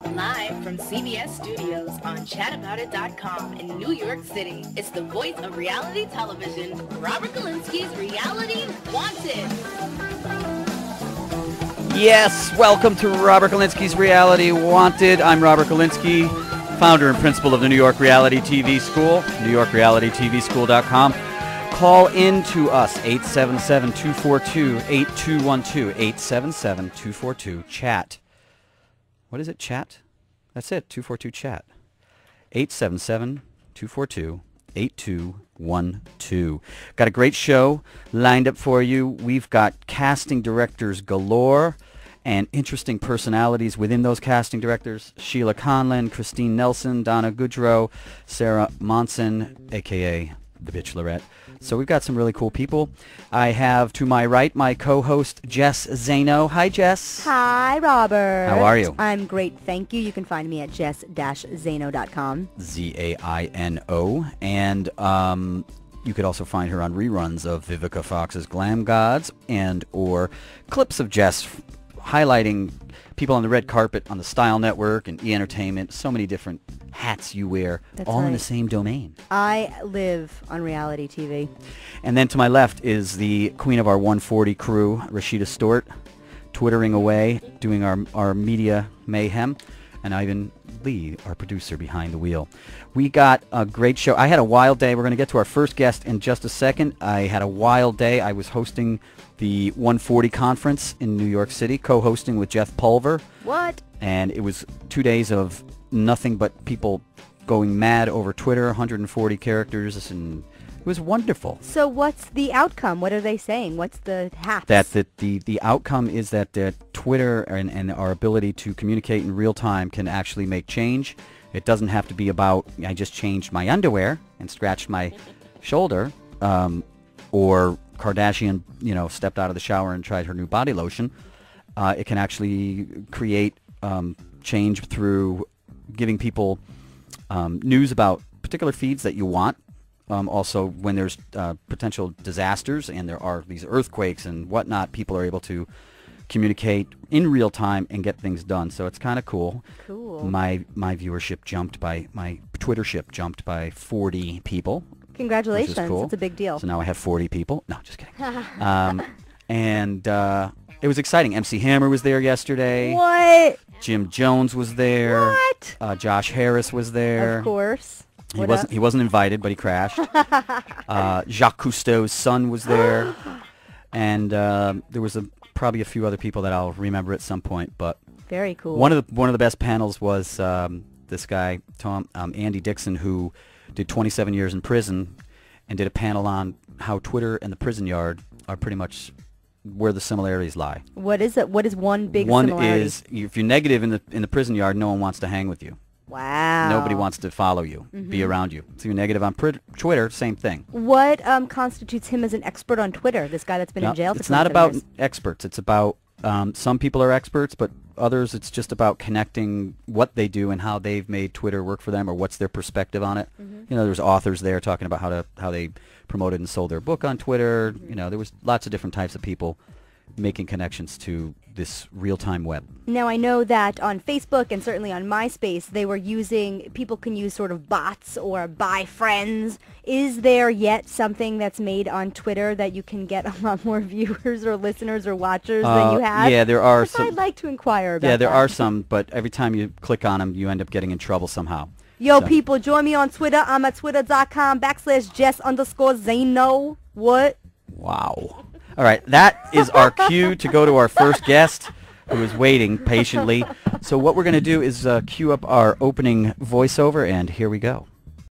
Live from CBS Studios on chataboutit.com in New York City, it's the voice of reality television, Robert Galinskys' Reality Wanted. Yes, welcome to Robert Galinskys' Reality Wanted. I'm Robert Galinsky, founder and principal of the New York Reality TV School, NewYorkRealityTVSchool.com. Call in to us, 877-242-8212, 877-242-CHAT. What is it, chat? That's it, 242-CHAT. 877-242-8212. Got a great show lined up for you. We've got casting directors galore and interesting personalities within those casting directors. Sheila Conlin, Christine Nelson, Donna Goodrow, Sarah Monson, a.k.a. The Bachelorette. So we've got some really cool people. I have to my right my co-host Jess Zaino. Hi, Jess. Hi, Robert. How are you? I'm great, thank you. You can find me at jess-zaino.com. Z-A-I-N-O. And you could also find her on reruns of Vivica Fox's Glam Gods and or clips of Jess highlighting people on the red carpet on the Style Network and E! Entertainment. So many different hats you wear, all in the same domain. I live on reality TV. And then to my left is the queen of our 140 crew, Rashida Stewart, twittering away, doing our media mayhem, and Ivan Lee, our producer behind the wheel. We got a great show. I had a wild day. We're going to get to our first guest in just a second. I had a wild day. I was hosting the 140 conference in New York City, co-hosting with Jeff Pulver. What? And it was 2 days of nothing but people going mad over Twitter, 140 characters, and it was wonderful. So what's the outcome? What are they saying? What's the haps? That the outcome is that Twitter and our ability to communicate in real time can actually make change. It doesn't have to be about, I just changed my underwear and scratched my shoulder, or Kardashian, stepped out of the shower and tried her new body lotion. It can actually create change through giving people news about particular feeds that you want. Also, when there's potential disasters and there are these earthquakes and whatnot, people are able to communicate in real time and get things done. So it's kind of cool. Cool. My viewership jumped by, my Twittership jumped by 40 people. Congratulations. Which is cool. It's a big deal. So now I have 40 people. No, just kidding. And it was exciting. MC Hammer was there yesterday. What? Jim Jones was there. What? Josh Harris was there. Of course. He wasn't invited, but he crashed. Jacques Cousteau's son was there, and there was probably a few other people that I'll remember at some point. But very cool. One of the best panels was this guy Andy Dixon, who did 27 years in prison, and did a panel on how Twitter and the prison yard are pretty much where the similarities lie. What is it? What is one big similarity? One is if you're negative in the prison yard, no one wants to hang with you. Wow. Nobody wants to follow you, be around you. So you're negative on Twitter, same thing. What constitutes him as an expert on Twitter, this guy that's been in jail for 27 years? It's not about experts. It's about, some people are experts, but others it's just about connecting what they do and how they've made Twitter work for them or what's their perspective on it. There's authors there talking about how they promoted and sold their book on Twitter. There was lots of different types of people making connections to this real-time web. Now, I know that on Facebook and certainly on MySpace, people can use sort of bots or buy friends. Is there yet something that's made on Twitter that you can get a lot more viewers or listeners or watchers than you have? Yeah, there are some. I'd like to inquire about that. Yeah, there are some, but every time you click on them, you end up getting in trouble somehow. Yo, people, join me on Twitter. I'm at twitter.com/Jess_Zaino. What? Wow. All right, that is our cue to go to our first guest, who is waiting patiently. So what we're going to do is cue up our opening voiceover, and here we go.